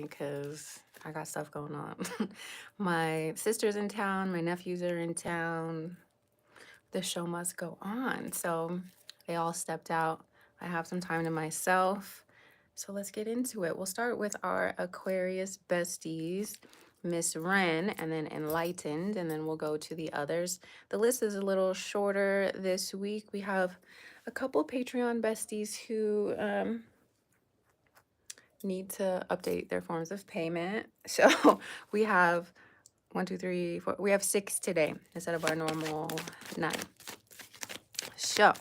because I got stuff going on. My sister's in town, my nephews are in town. The show must go on. So they all stepped out. I have some time to myself. So let's get into it. We'll start with our Aquarius besties, Miss Wren, and then Enlightened, and then we'll go to the others. The list is a little shorter this week. We have a couple Patreon besties who need to update their forms of payment. So we have 1, 2, 3, 4. We have 6 today instead of our normal 9. So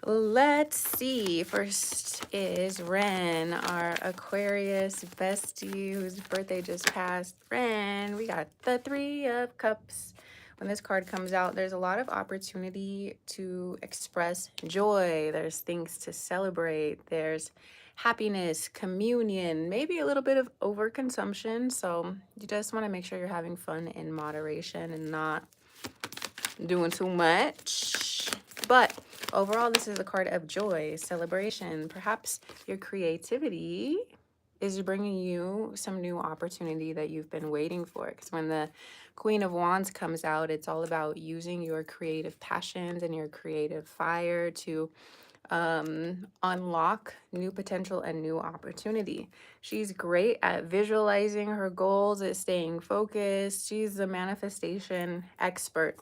let's see. First is Ren, our Aquarius bestie whose birthday just passed. Ren, we got the 3 of Cups. When this card comes out, there's a lot of opportunity to express joy. There's things to celebrate. There's happiness, communion, maybe a little bit of overconsumption. So you just want to make sure you're having fun in moderation and not doing too much. But overall, this is a card of joy, celebration. Perhaps your creativity is bringing you some new opportunity that you've been waiting for. Because when the Queen of Wands comes out, it's all about using your creative passions and your creative fire to unlock new potential and new opportunity. She's great at visualizing her goals, at staying focused. She's a manifestation expert.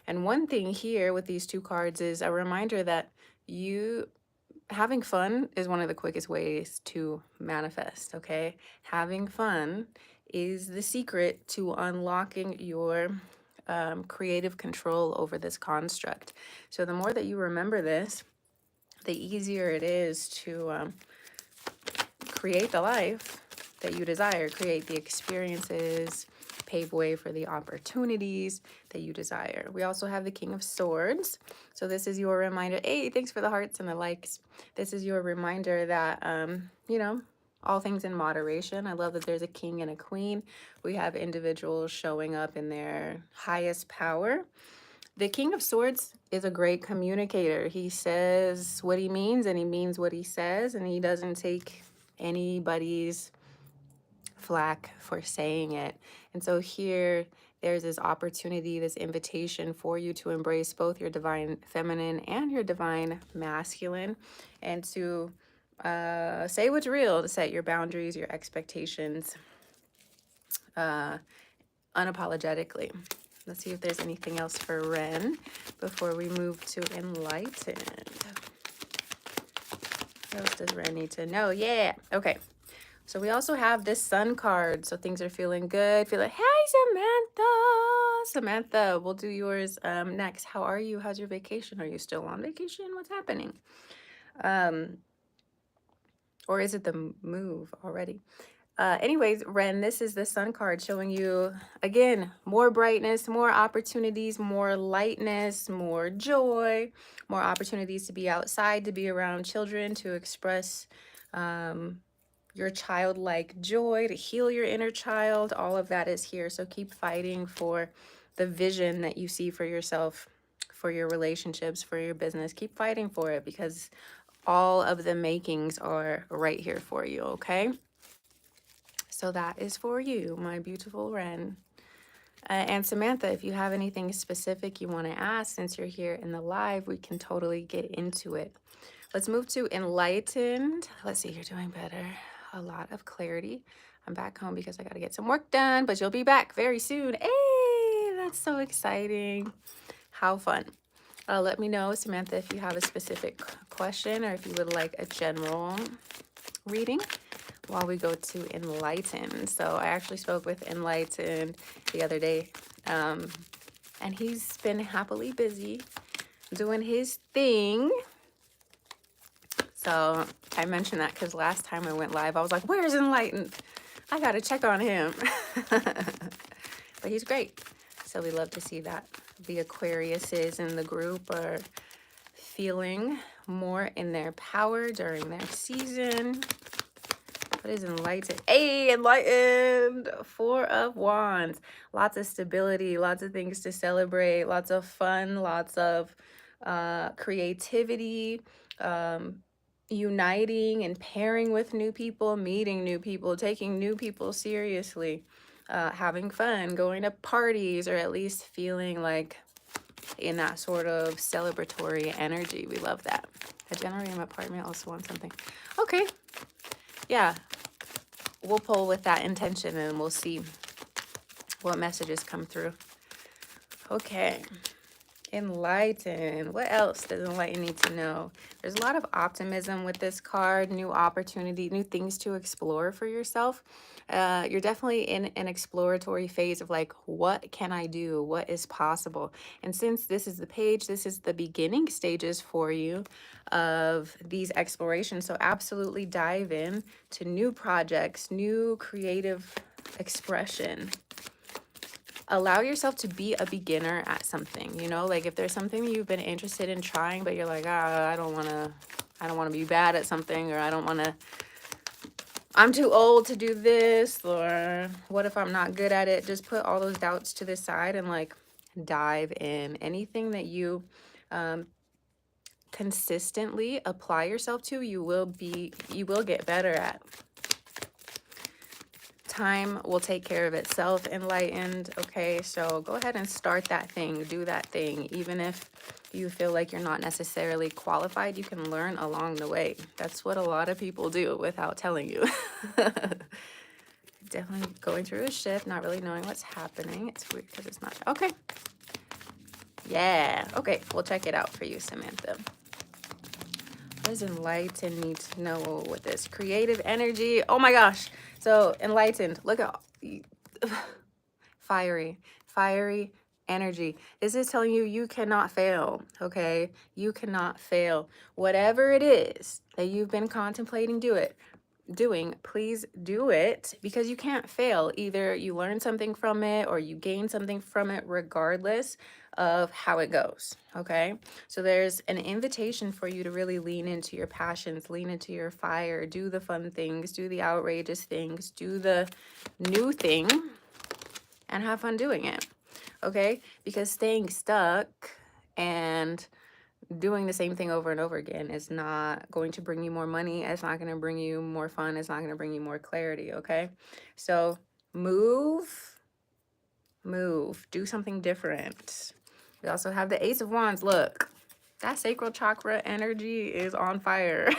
And one thing here with these 2 cards is a reminder that you having fun is one of the quickest ways to manifest, okay? Having fun is the secret to unlocking your creative control over this construct. So the more that you remember this, the easier it is to create the life that you desire, create the experiences, pave way for the opportunities that you desire. We also have the King of Swords. So this is your reminder. Hey, thanks for the hearts and the likes. This is your reminder that, all things in moderation. I love that there's a king and a queen. We have individuals showing up in their highest power. The King of Swords is a great communicator. He says what he means and he means what he says, and he doesn't take anybody's flack for saying it. And so here there's this opportunity, this invitation for you to embrace both your divine feminine and your divine masculine, and to say what's real, to set your boundaries, your expectations unapologetically. Let's see if there's anything else for Ren before we move to Enlightened. What else does Ren need to know? Yeah. Okay. So we also have this Sun card. So things are feeling good. Feel like, hey, Samantha. Samantha, we'll do yours next. How are you? How's your vacation? Are you still on vacation? What's happening? Or is it the move already? Anyways, Ren, this is the Sun card showing you, again, more brightness, more opportunities, more lightness, more joy, more opportunities to be outside, to be around children, to express your childlike joy, to heal your inner child. All of that is here. So keep fighting for the vision that you see for yourself, for your relationships, for your business. Keep fighting for it because all of the makings are right here for you, okay? So that is for you, my beautiful Ren. And Samantha, if you have anything specific you want to ask since you're here in the live, we can totally get into it. Let's move to Enlightened. Let's see, you're doing better. A lot of clarity. I'm back home because I got to get some work done, but you'll be back very soon. Hey, that's so exciting. How fun. Let me know, Samantha, if you have a specific question or if you would like a general reading while we go to Enlightened. So I actually spoke with Enlightened the other day, and he's been happily busy doing his thing. So I mentioned that because last time I went live, I was like, where's Enlightened? I got to check on him. But he's great. So we love to see that. The Aquariuses in the group are feeling more in their power during their season. What is Enlightened? Hey, Enlightened! 4 of Wands. Lots of stability, lots of things to celebrate, lots of fun, lots of creativity. uniting and pairing with new people, meeting new people, taking new people seriously, having fun, going to parties, or at least feeling like in that sort of celebratory energy. We love that. A generating apartment also wants something. Okay. Yeah. We'll pull with that intention and we'll see what messages come through. Okay. Enlighten. What else does enlighten need to know? There's a lot of optimism with this card, new opportunity, new things to explore for yourself. You're definitely in an exploratory phase of like, what can I do? What is possible? And since this is the page, this is the beginning stages for you of these explorations. So absolutely dive in to new projects, new creative expression. Allow yourself to be a beginner at something, you know, like if there's something that you've been interested in trying, but you're like, I don't want to be bad at something, or I'm too old to do this, or what if I'm not good at it? Just put all those doubts to the side and like dive in. Anything that you consistently apply yourself to, you will get better at. Time will take care of itself, enlightened. Okay, so go ahead and start that thing, do that thing. Even if you feel like you're not necessarily qualified, you can learn along the way. That's what a lot of people do without telling you. Definitely going through a shift, not really knowing what's happening. It's weird because it's not. Okay. Yeah. Okay, we'll check it out for you, Samantha. What does enlightened need to know with this? Creative energy. Oh my gosh. So enlightened. Look at fiery energy. This is telling you you cannot fail, okay? You cannot fail. Whatever it is that you've been contemplating doing, please do it, because you can't fail. Either you learn something from it or you gain something from it, regardless of how it goes, okay? So there's an invitation for you to really lean into your passions, lean into your fire, do the fun things, do the outrageous things, do the new thing, and have fun doing it, okay? Because staying stuck and doing the same thing over and over again is not going to bring you more money. It's not going to bring you more fun. It's not going to bring you more clarity, okay? So move, do something different. We also have the Ace of Wands. Look, that sacral chakra energy is on fire.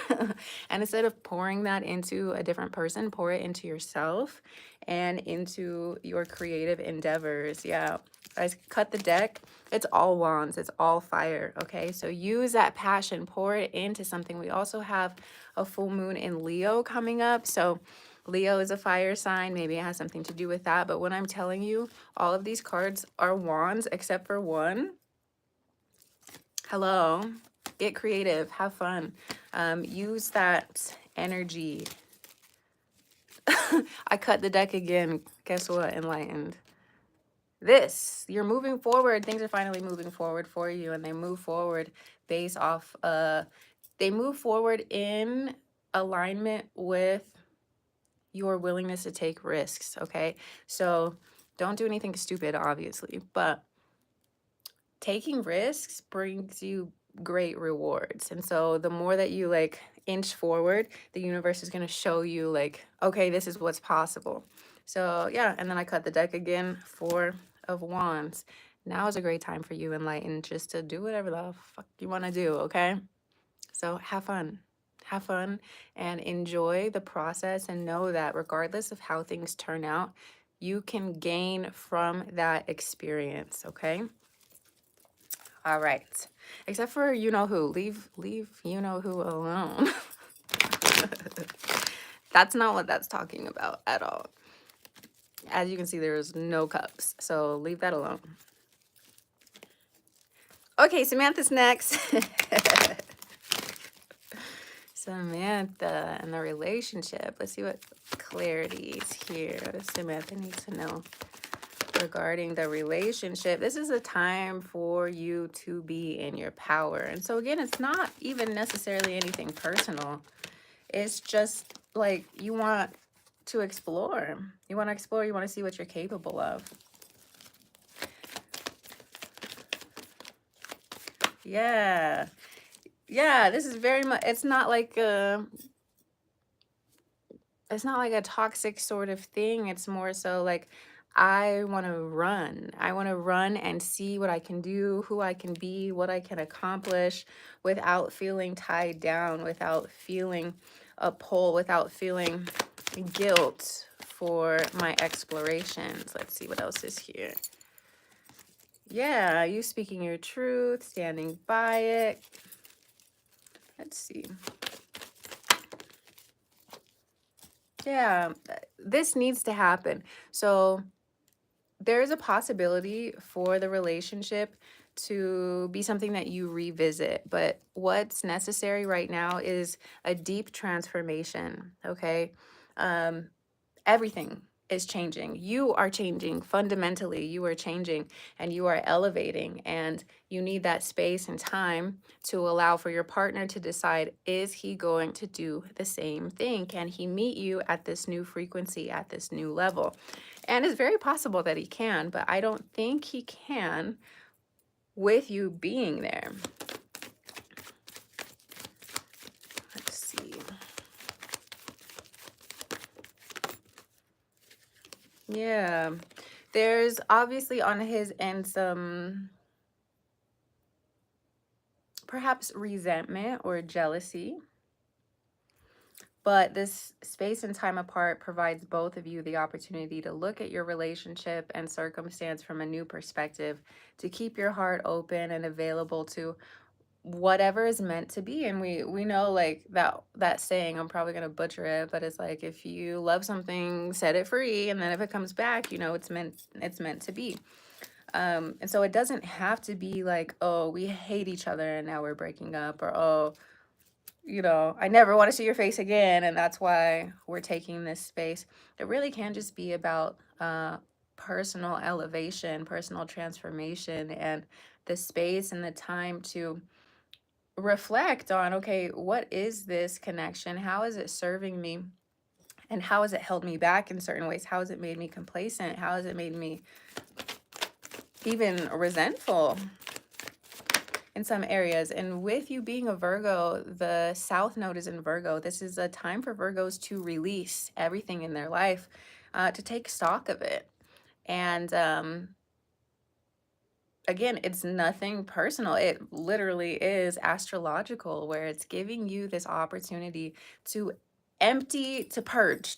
And instead of pouring that into a different person, pour it into yourself and into your creative endeavors. Yeah. Guys, cut the deck. It's all wands. It's all fire. Okay. So use that passion, pour it into something. We also have a full moon in Leo coming up. So Leo is a fire sign. Maybe it has something to do with that. But when I'm telling you, all of these cards are wands except for one. Hello. Get creative. Have fun. Use that energy. I cut the deck again. Guess what? Enlightened. You're moving forward. Things are finally moving forward for you, and they move forward based off they move forward in alignment with your willingness to take risks, okay? So don't do anything stupid, obviously, but taking risks brings you great rewards. And so the more that you like inch forward, the universe is going to show you like, okay, this is what's possible. So yeah, and then I cut the deck again, 4 of Wands. Now is a great time for you, enlightened, just to do whatever the fuck you want to do, okay? So have fun. Have fun and enjoy the process, and know that regardless of how things turn out, you can gain from that experience, okay? All right. Except for you know who. Leave you know who alone. That's not what that's talking about at all. As you can see, there's no cups. So leave that alone. Okay, Samantha's next. Samantha and the relationship. Let's see what clarity is here. What does Samantha need to know regarding the relationship? This is a time for you to be in your power. And so again, it's not even necessarily anything personal. It's just like you want to explore. You want to see what you're capable of. Yeah. Yeah, this is very much, it's not like a toxic sort of thing. It's more so like I want to run. I want to run and see what I can do, who I can be, what I can accomplish without feeling tied down, without feeling a pull, without feeling guilt for my explorations. Let's see what else is here. Yeah, you speaking your truth, standing by it. Let's see. Yeah, this needs to happen. So there's a possibility for the relationship to be something that you revisit, but what's necessary right now is a deep transformation, okay? Um, Everything is changing. You are changing fundamentally. You are changing and you are elevating, and you need that space and time to allow for your partner to decide, is he going to do the same thing? Can he meet you at this new frequency, at this new level? And it's very possible that he can, but I don't think he can with you being there. Let's see. Yeah. There's obviously on his end some perhaps resentment or jealousy, but this space and time apart provides both of you the opportunity to look at your relationship and circumstance from a new perspective, to keep your heart open and available to whatever is meant to be. And we know, like, that saying, I'm probably going to butcher it, but it's like, if you love something, set it free, and then if it comes back, you know it's meant to be. And so it doesn't have to be like, oh, we hate each other and now we're breaking up, or oh, I never want to see your face again, and that's why we're taking this space. It really can just be about personal elevation, personal transformation, and the space and the time to reflect on, okay, what is this connection? How is it serving me? And how has it held me back in certain ways? How has it made me complacent? How has it made me even resentful in some areas? And with you being a Virgo, the South Node is in Virgo. This is a time for Virgos to release everything in their life, to take stock of it. And again, it's nothing personal. It literally is astrological, where it's giving you this opportunity to empty, to purge.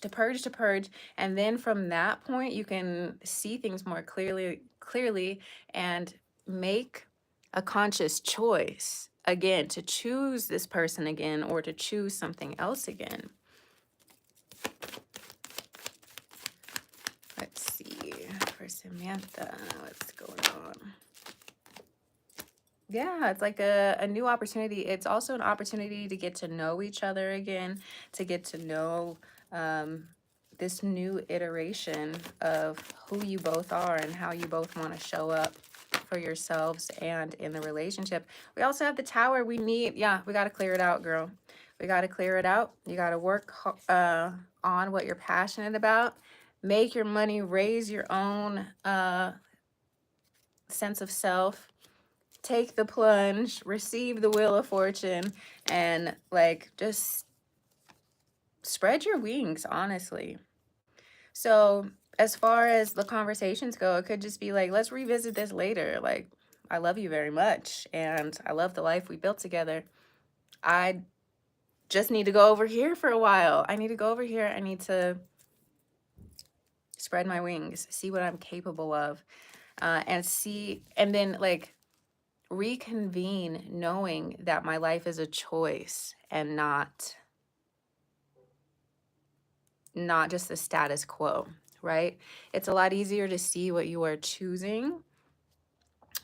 And then from that point, you can see things more clearly, and make a conscious choice again to choose this person again, or to choose something else again. Let's see for Samantha, what's going on? Yeah, it's like a new opportunity. It's also an opportunity to get to know each other again, to get to know um, this new iteration of who you both are and how you both want to show up for yourselves and in the relationship. We also have the tower. We got to clear it out, girl. We got to clear it out. You got to work on what you're passionate about, make your money, raise your own sense of self, take the plunge, receive the wheel of fortune, and like just spread your wings, honestly. So, as far as the conversations go, it could just be like, let's revisit this later. Like, I love you very much, and I love the life we built together. I just need to go over here for a while. I need to go over here. I need to spread my wings, see what I'm capable of, and then like reconvene knowing that my life is a choice and not just the status quo, right? It's a lot easier to see what you are choosing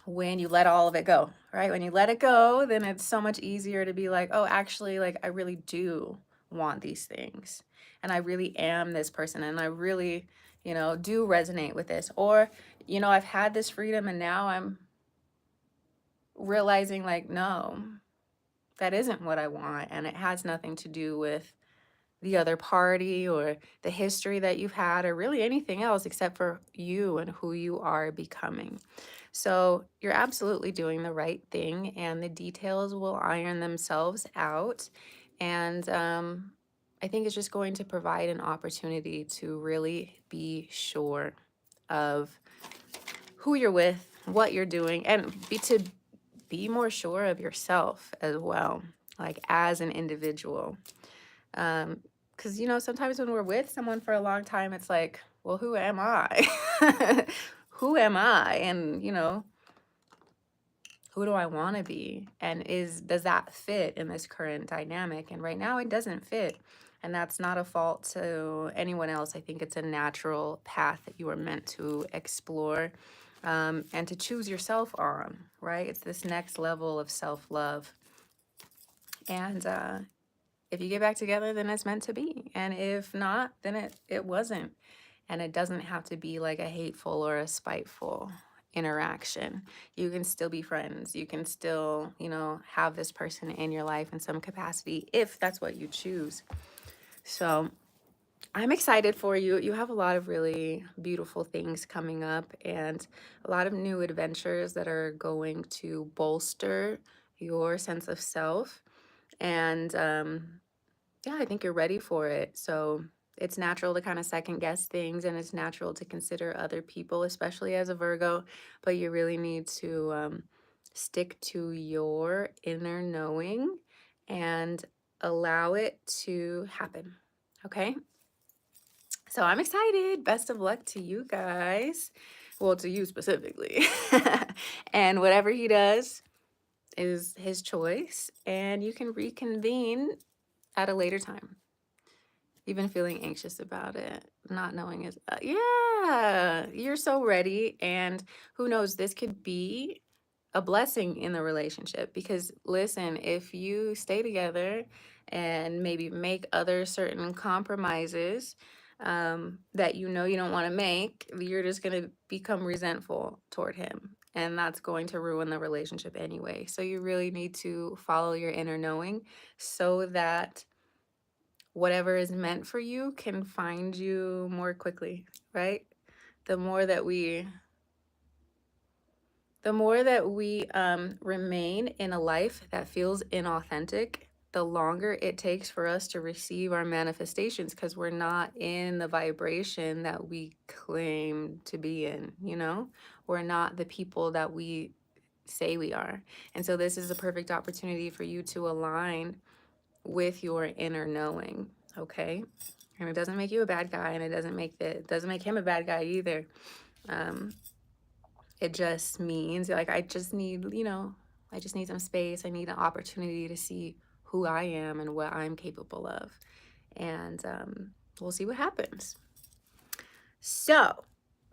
when you let all of it go, right? When you let it go, then it's so much easier to be like, oh, actually, like, I really do want these things. And I really am this person. And I really, do resonate with this. Or, I've had this freedom and now I'm realizing, like, no, that isn't what I want. And it has nothing to do with the other party or the history that you've had or really anything else except for you and who you are becoming. So you're absolutely doing the right thing, and the details will iron themselves out. And I think it's just going to provide an opportunity to really be sure of who you're with, what you're doing, and be more sure of yourself as well, like as an individual. Because, sometimes when we're with someone for a long time, it's like, well, who am I? Who am I? And, who do I want to be? And does that fit in this current dynamic? And right now it doesn't fit. And that's not a fault to anyone else. I think it's a natural path that you are meant to explore, and to choose yourself on, right? It's this next level of self-love. And if you get back together, then it's meant to be. And if not, then it wasn't. And it doesn't have to be like a hateful or a spiteful interaction. You can still be friends. You can still, have this person in your life in some capacity if that's what you choose. So I'm excited for you. You have a lot of really beautiful things coming up and a lot of new adventures that are going to bolster your sense of self. And yeah, I think you're ready for it. So it's natural to kind of second guess things, and it's natural to consider other people, especially as a Virgo. But you really need to stick to your inner knowing and allow it to happen. Okay. So I'm excited. Best of luck to you guys. Well, to you specifically. And whatever he does is his choice, and you can reconvene at a later time. You've been feeling anxious about it, not knowing is, yeah, you're so ready. And who knows, this could be a blessing in the relationship because listen, if you stay together and maybe make other certain compromises that you don't want to make, you're just going to become resentful toward him. And that's going to ruin the relationship anyway. So you really need to follow your inner knowing so that whatever is meant for you can find you more quickly, right? The more that we remain in a life that feels inauthentic, the longer it takes for us to receive our manifestations because we're not in the vibration that we claim to be in, We're not the people that we say we are. And so this is a perfect opportunity for you to align with your inner knowing, okay? And it doesn't make you a bad guy, and it doesn't make him a bad guy either. Um, it just means like I just need some space. I need an opportunity to see who I am and what I'm capable of, and we'll see what happens. So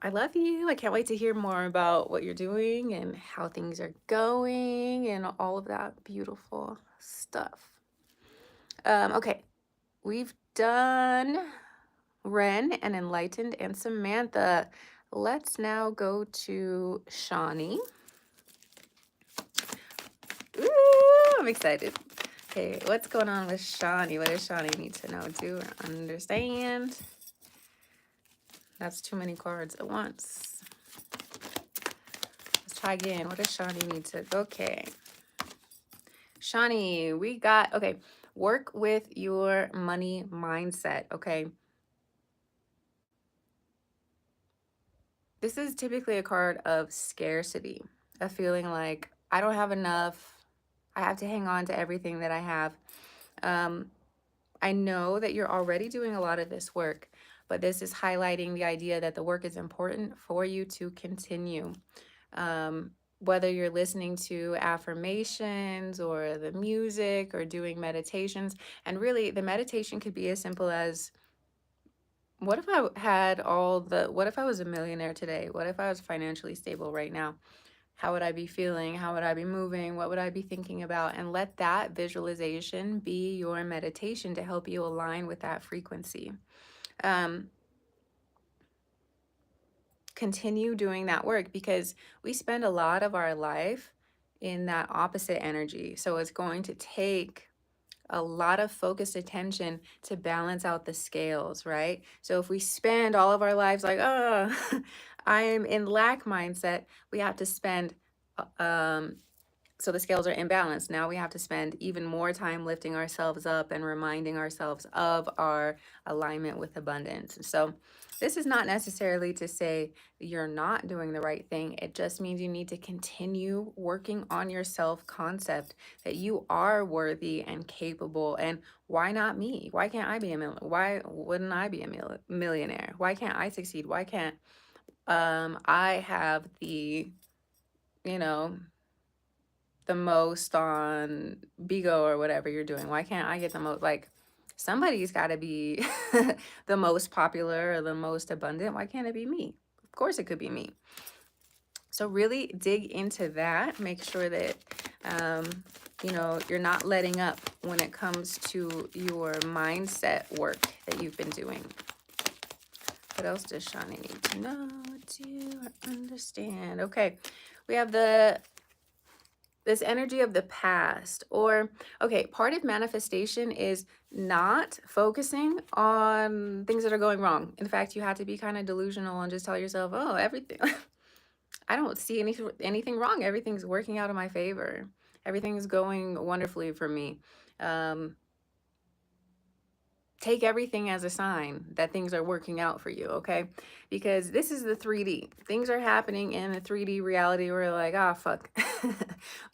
I love you. I can't wait to hear more about what you're doing and how things are going and all of that beautiful stuff. Okay, we've done Ren and Enlightened and Samantha. Let's now go to Shawnee. Ooh, I'm excited. Okay, what's going on with Shawnee? What does Shawnee need to know? Do or understand? That's too many cards at once. Let's try again. What does Shawnee need to? Okay. Shawnee, we got, okay, work with your money mindset, okay? This is typically a card of scarcity, a feeling like I don't have enough. I have to hang on to everything that I have. I know that you're already doing a lot of this work, but this is highlighting the idea that the work is important for you to continue. Whether you're listening to affirmations or the music or doing meditations, and really the meditation could be as simple as what if what if I was a millionaire today? What if I was financially stable right now? How would I be feeling? How would I be moving? What would I be thinking about? And let that visualization be your meditation to help you align with that frequency. Continue doing that work because we spend a lot of our life in that opposite energy. So it's going to take a lot of focused attention to balance out the scales, right? So if we spend all of our lives like, oh, I am in lack mindset, we have to spend so the scales are imbalanced. Now we have to spend even more time lifting ourselves up and reminding ourselves of our alignment with abundance. So this is not necessarily to say you're not doing the right thing. It just means you need to continue working on your self concept that you are worthy and capable. And why not me? Why can't I be a millionaire? Why wouldn't I be a millionaire? Why can't I succeed? Why can't I have you know, the most on Bigo or whatever you're doing? Why can't I get the most? Like, somebody's got to be the most popular or the most abundant. Why can't it be me? Of course, it could be me. So really dig into that. Make sure that um, you're not letting up when it comes to your mindset work that you've been doing. What else does Shawnee need to know to understand? Okay, we have this energy of the past, or okay, part of manifestation is not focusing on things that are going wrong. In fact, you have to be kind of delusional and just tell yourself, oh, everything I don't see anything wrong. Everything's working out in my favor. Everything's going wonderfully for me. um, Take everything as a sign that things are working out for you, okay? Because this is the 3D. Things are happening in a 3D reality where you're like, ah, fuck.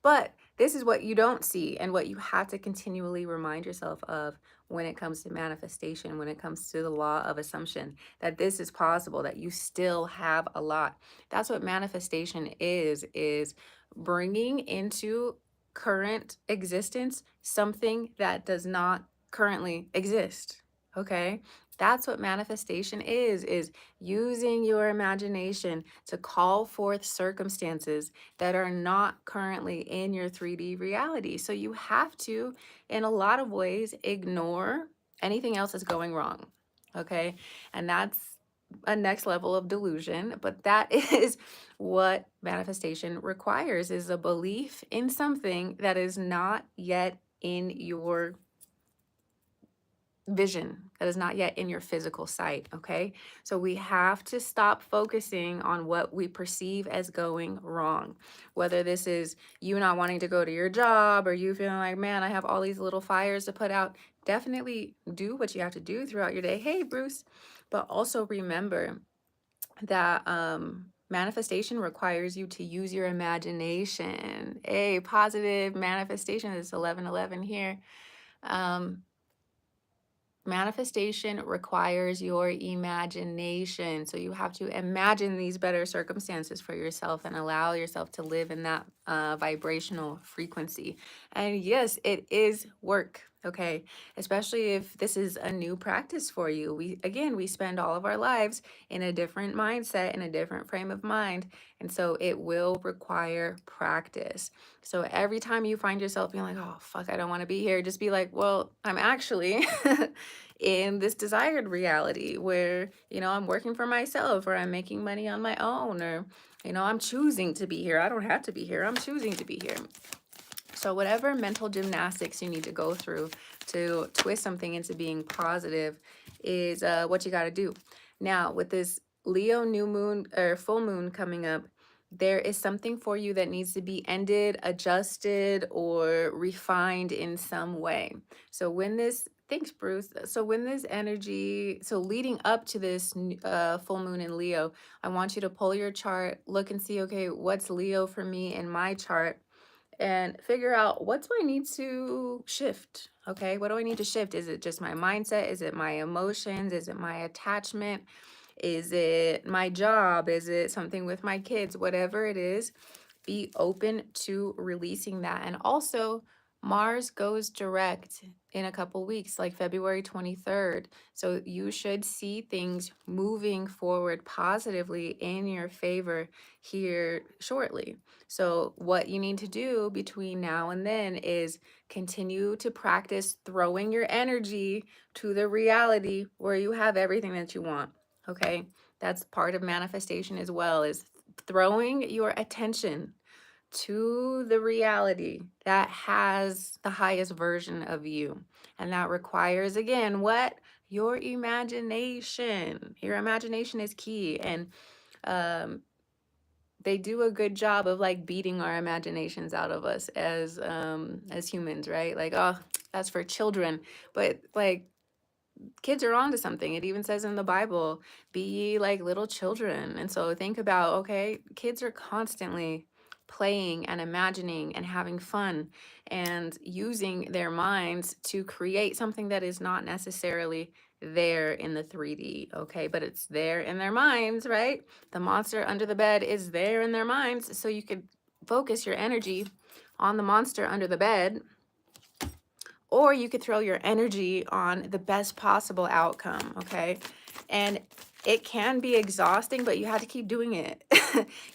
But this is what you don't see and what you have to continually remind yourself of when it comes to manifestation, when it comes to the law of assumption, that this is possible, that you still have a lot. That's what manifestation is bringing into current existence something that does not currently exist. Okay? That's what manifestation is using your imagination to call forth circumstances that are not currently in your 3D reality. So you have to, in a lot of ways, ignore anything else that's going wrong. Okay? And that's a next level of delusion, but that is what manifestation requires, is a belief in something that is not yet in your vision, that is not yet in your physical sight. Okay, so we have to stop focusing on what we perceive as going wrong, whether this is you not wanting to go to your job, or you feeling like, man, I have all these little fires to put out. Definitely do what you have to do throughout your day. Hey, Bruce. But also remember that manifestation requires you to use your imagination. A positive manifestation is 1111 here. Manifestation requires your imagination. So you have to imagine these better circumstances for yourself and allow yourself to live in that vibrational frequency. And yes, it is work. Okay, especially if this is a new practice for you. We spend all of our lives in a different mindset, in a different frame of mind. And so it will require practice. So every time you find yourself being like, oh, fuck, I don't want to be here, just be like, well, I'm actually in this desired reality where, I'm working for myself, or I'm making money on my own, or, I'm choosing to be here. I don't have to be here. I'm choosing to be here. So whatever mental gymnastics you need to go through to twist something into being positive is what you got to do. Now, with this Leo new moon or full moon coming up, there is something for you that needs to be ended, adjusted, or refined in some way. So when this, thanks, Bruce. So when this energy, so leading up to this full moon in Leo, I want you to pull your chart, look and see, okay, what's Leo for me in my chart, and figure out, what do I need to shift? Okay, what do I need to shift? Is it just my mindset? Is it my emotions? Is it my attachment? Is it my job? Is it something with my kids? Whatever it is, be open to releasing that. And also, Mars goes direct in a couple weeks, like February 23rd. So you should see things moving forward positively in your favor here shortly. So what you need to do between now and then is continue to practice throwing your energy to the reality where you have everything that you want. Okay? That's part of manifestation as well, is throwing your attention to the reality that has the highest version of you. And that requires, again, what? Your imagination. Your imagination is key. And um, they do a good job of like beating our imaginations out of us as humans, right? Like, oh, that's for children. But like, kids are onto something. It even says in the Bible, be ye like little children. And so think about, okay, kids are constantly playing and imagining and having fun and using their minds to create something that is not necessarily there in the 3D, okay? But it's there in their minds, right? The monster under the bed is there in their minds. So you could focus your energy on the monster under the bed, or you could throw your energy on the best possible outcome, okay? And it can be exhausting, but you have to keep doing it.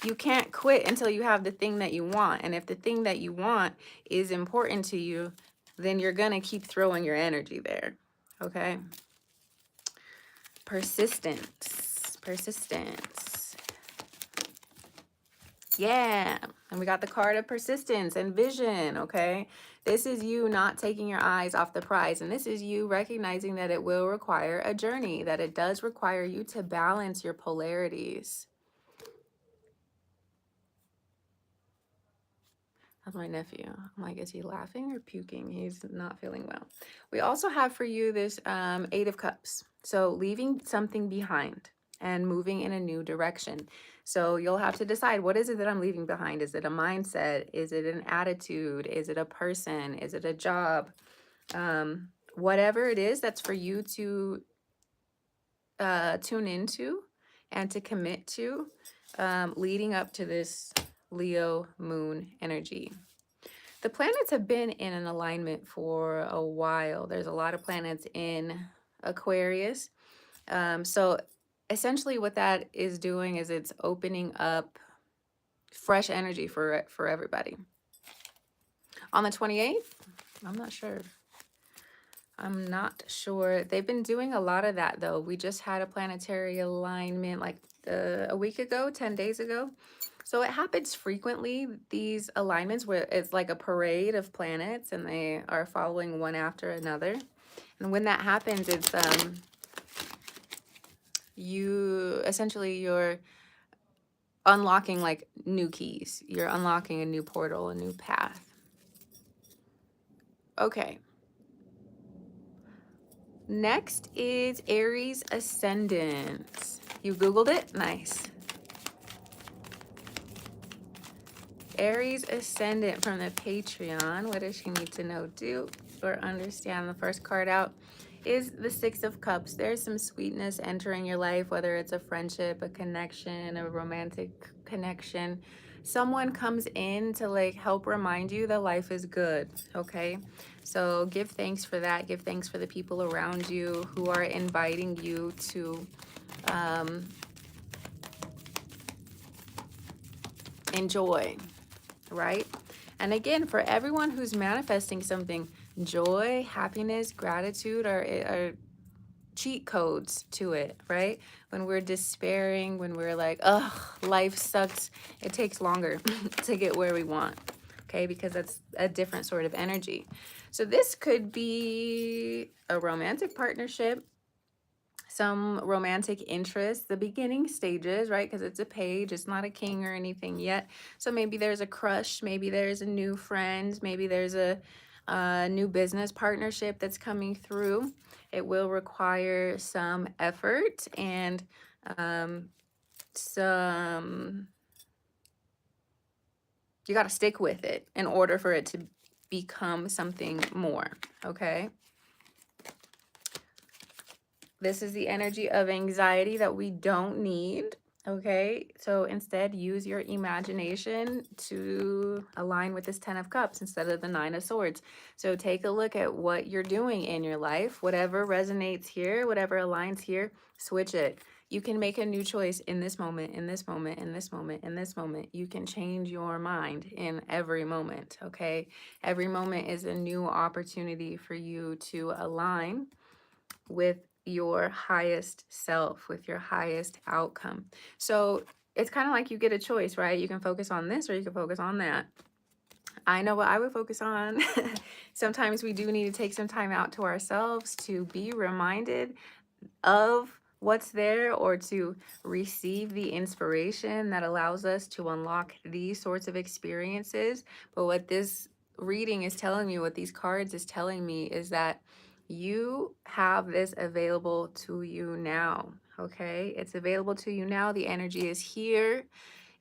You can't quit until you have the thing that you want. And if the thing that you want is important to you, then you're gonna keep throwing your energy there, okay? Persistence, persistence. Yeah, and we got the card of persistence and vision, okay? This is you not taking your eyes off the prize, and this is you recognizing that it will require a journey, that it does require you to balance your polarities. That's my nephew. I'm like, is he laughing or puking? He's not feeling well. We also have for you this Eight of Cups. So leaving something behind and moving in a new direction. So you'll have to decide, what is it that I'm leaving behind? Is it a mindset? Is it an attitude? Is it a person? Is it a job? Whatever it is that's for you to tune into and to commit to leading up to this Leo moon energy. The planets have been in an alignment for a while. There's a lot of planets in Aquarius. So essentially what that is doing is it's opening up fresh energy for everybody. On the 28th, I'm not sure. I'm not sure. They've been doing a lot of that though. We just had a planetary alignment like a week ago, 10 days ago. So it happens frequently, these alignments where it's like a parade of planets and they are following one after another. And when that happens, it's you're unlocking like new keys. You're unlocking a new portal, a new path. Okay. Next is Aries Ascendant. You Googled it? Nice. Aries Ascendant from the Patreon. What does she need to know, do, or understand? The first card out is the Six of Cups. There's some sweetness entering your life, whether it's a friendship, a connection, a romantic connection. Someone comes in to like help remind you that life is good, okay? So give thanks for that. Give thanks for the people around you who are inviting you to enjoy, right? And again, for everyone who's manifesting something, joy, happiness, gratitude are cheat codes to it, right? When we're despairing, when we're like, ugh, life sucks, it takes longer to get where we want, okay? Because that's a different sort of energy. So this could be a romantic partnership, some romantic interest, the beginning stages, right? Because it's a page, it's not a king or anything yet. So maybe there's a crush, maybe there's a new friend, maybe there's a new business partnership that's coming through. It will require some effort and some, you got to stick with it in order for it to become something more, okay? This is the energy of anxiety that we don't need, okay? So instead, use your imagination to align with this 10 of Cups instead of the 9 of Swords. So take a look at what you're doing in your life. Whatever resonates here, whatever aligns here, switch it. You can make a new choice in this moment, in this moment, in this moment, in this moment. You can change your mind in every moment, okay? Every moment is a new opportunity for you to align with your highest self, with your highest outcome. So it's kind of like you get a choice, right? You can focus on this or you can focus on that. I know what I would focus on. Sometimes we do need to take some time out to ourselves to be reminded of what's there, or to receive the inspiration that allows us to unlock these sorts of experiences. But what this reading is telling me, what these cards is telling me, is that you have this available to you now. Okay, it's available to you now. The energy is here,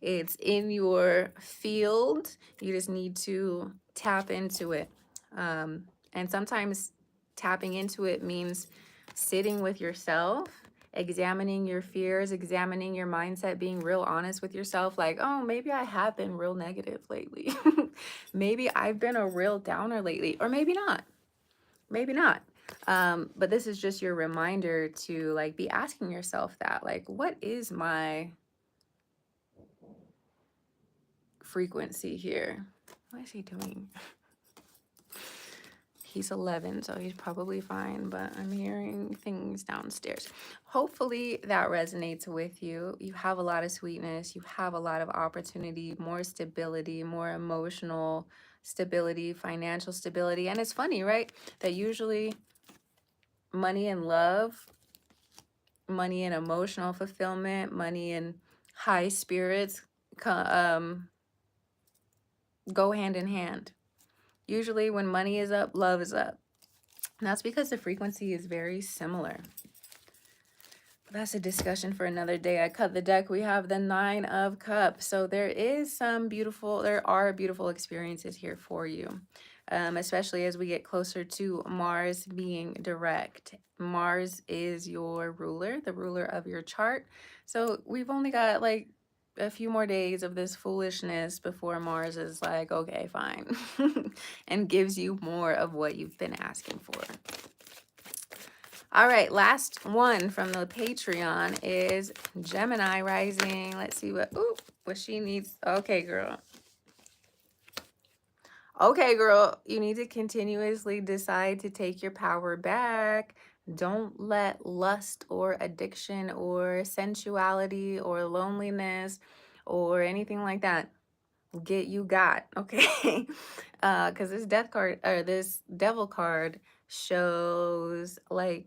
it's in your field. You just need to tap into it. And sometimes tapping into it means sitting with yourself, examining your fears, examining your mindset, being real honest with yourself. Like, oh, maybe I have been real negative lately. Maybe I've been a real downer lately, or maybe not. Maybe not. But this is just your reminder to like be asking yourself that, like, what is my frequency here? What is he doing? He's 11, so he's probably fine, but I'm hearing things downstairs. Hopefully that resonates with you. You have a lot of sweetness. You have a lot of opportunity, more stability, more emotional stability, financial stability. And it's funny, right? That usually money and love, money and emotional fulfillment, money and high spirits go hand in hand. Usually when money is up, love is up. And that's because the frequency is very similar. But that's a discussion for another day. I cut the deck. We have the 9 of Cups. So there are beautiful experiences here for you. Especially as we get closer to Mars being direct. Mars is your ruler, the ruler of your chart. So we've only got like a few more days of this foolishness before Mars is like, okay, fine, and gives you more of what you've been asking for. All right, last one from the Patreon is Gemini rising. Let's see what she needs. Okay, girl. Okay, girl, you need to continuously decide to take your power back. Don't let lust or addiction or sensuality or loneliness or anything like that get you got, okay? Because this death card, or this devil card, shows like,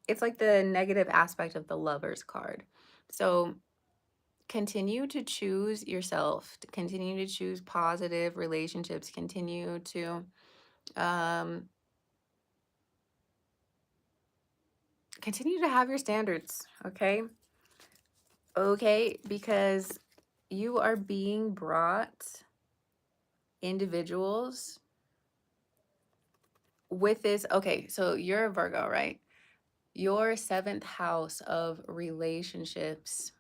it's like the negative aspect of the Lovers card. So continue to choose yourself, to continue to choose positive relationships, continue to continue to have your standards, okay? Okay, because you are being brought individuals with this. Okay, so you're a Virgo, right? Your 7th house of relationships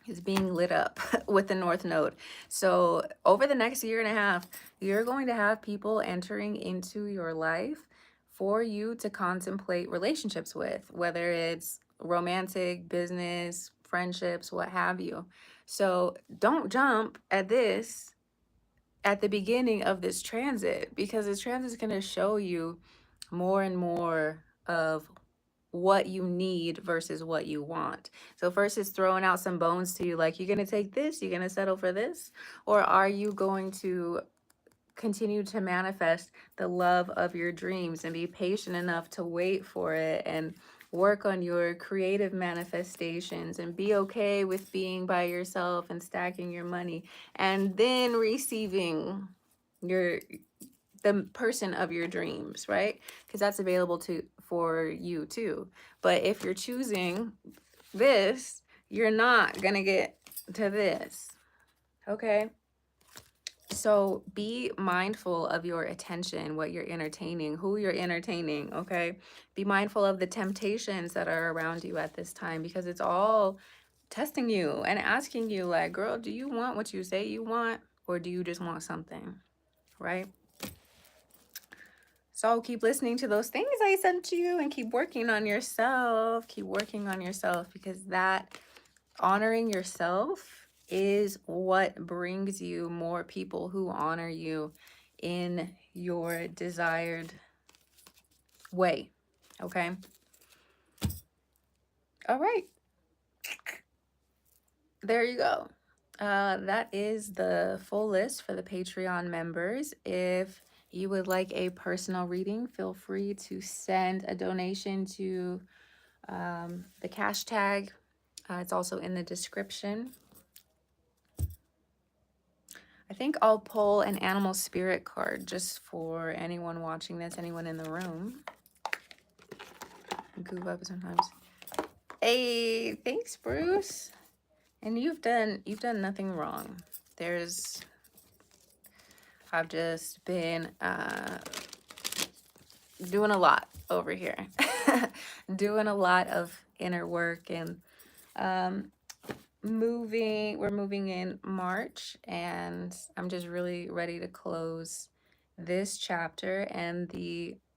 is being lit up with the North Node. So over the next year and a half, you're going to have people entering into your life for you to contemplate relationships with, whether it's romantic, business, friendships, what have you. So don't jump at this at the beginning of this transit, because this transit is going to show you more and more of what you need versus what you want. So first it's throwing out some bones to you, like, you're going to take this, you're going to settle for this, or are you going to continue to manifest the love of your dreams and be patient enough to wait for it and work on your creative manifestations and be okay with being by yourself and stacking your money and then receiving the person of your dreams, right? Because that's available for you too. But if you're choosing this, you're not gonna get to this, okay? So be mindful of your attention, what you're entertaining, who you're entertaining, okay? Be mindful of the temptations that are around you at this time, because it's all testing you and asking you, like, girl, do you want what you say you want, or do you just want something, right? So keep listening to those things I sent to you and keep working on yourself. Keep working on yourself, because that honoring yourself is what brings you more people who honor you in your desired way. Okay. All right. there you go. That is the full list for the Patreon members. If you would like a personal reading, feel free to send a donation to the cash tag. It's also in the description. I think I'll pull an animal spirit card just for anyone watching this, anyone in the room. Goof up sometimes. Hey, thanks, Bruce. And you've done nothing wrong. I've just been doing a lot over here. Doing a lot of inner work and we're moving in March, and I'm just really ready to close this chapter. And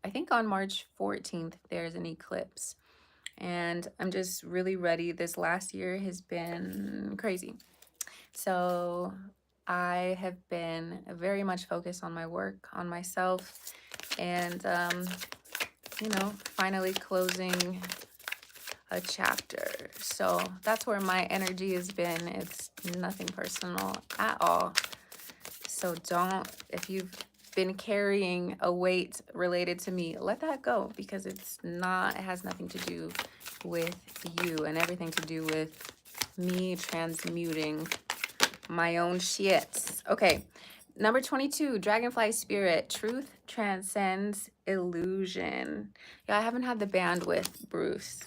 I think on March 14th there's an eclipse, and I'm just really ready. This last year has been crazy, so I have been very much focused on my work, on myself, and finally closing a chapter. So that's where my energy has been. It's nothing personal at all. So if you've been carrying a weight related to me, let that go, because it has nothing to do with you and everything to do with me transmuting my own shit. Okay. Number 22, Dragonfly Spirit. Truth transcends illusion. Yeah, I haven't had the bandwidth, Bruce.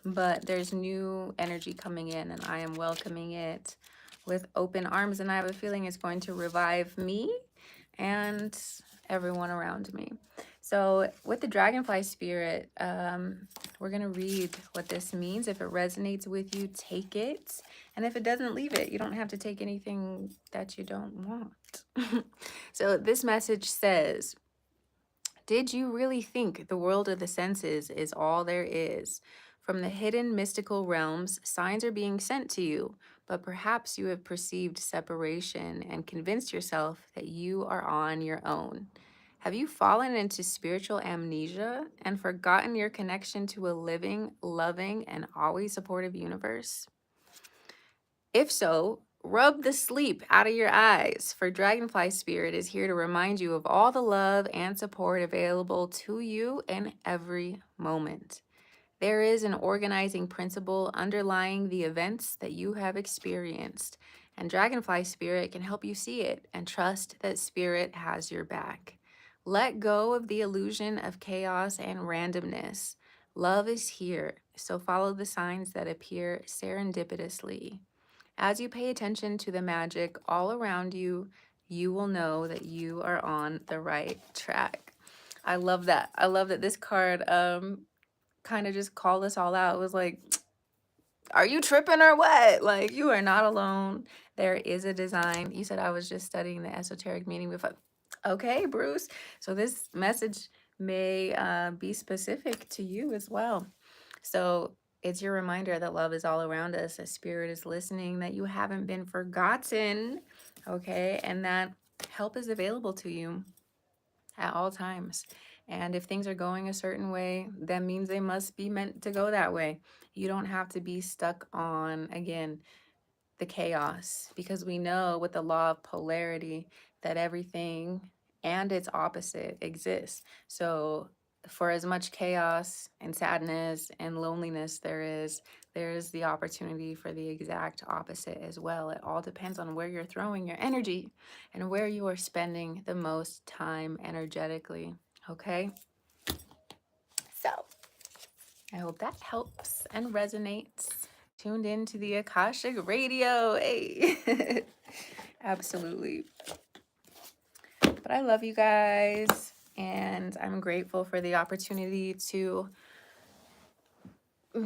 But there's new energy coming in, and I am welcoming it with open arms. And I have a feeling it's going to revive me and everyone around me. So with the Dragonfly Spirit, we're going to read what this means. If it resonates with you, take it. And if it doesn't, leave it. You don't have to take anything that you don't want. So this message says, did you really think the world of the senses is all there is? From the hidden mystical realms, signs are being sent to you, but perhaps you have perceived separation and convinced yourself that you are on your own. Have you fallen into spiritual amnesia and forgotten your connection to a living, loving, and always supportive universe? If so, rub the sleep out of your eyes, for Dragonfly Spirit is here to remind you of all the love and support available to you in every moment. There is an organizing principle underlying the events that you have experienced, and Dragonfly Spirit can help you see it and trust that Spirit has your back. Let go of the illusion of chaos and randomness. Love is here, so follow the signs that appear serendipitously. As you pay attention to the magic all around you, you will know that you are on the right track. I love that. I love that this card kind of just called us all out. It was like, are you tripping or what? Like, you are not alone. There is a design. You said I was just studying the esoteric meaning before. Okay, Bruce. So this message may be specific to you as well. So it's your reminder that love is all around us, that Spirit is listening, that you haven't been forgotten, okay? And that help is available to you at all times. And if things are going a certain way, that means they must be meant to go that way. You don't have to be stuck on, again, the chaos, because we know with the law of polarity that everything and its opposite exists. So for as much chaos and sadness and loneliness there is the opportunity for the exact opposite as well. It all depends on where you're throwing your energy and where you are spending the most time energetically. Okay, so I hope that helps and resonates. Tuned into the Akashic Radio. Hey, absolutely. But I love you guys, and I'm grateful for the opportunity to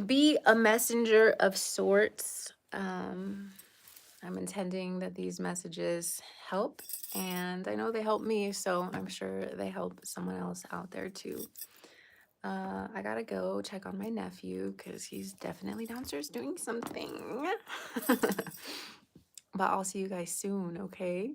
be a messenger of sorts. I'm intending that these messages help, and I know they help me, so I'm sure they help someone else out there too. I gotta go check on my nephew because he's definitely downstairs doing something. But I'll see you guys soon, okay?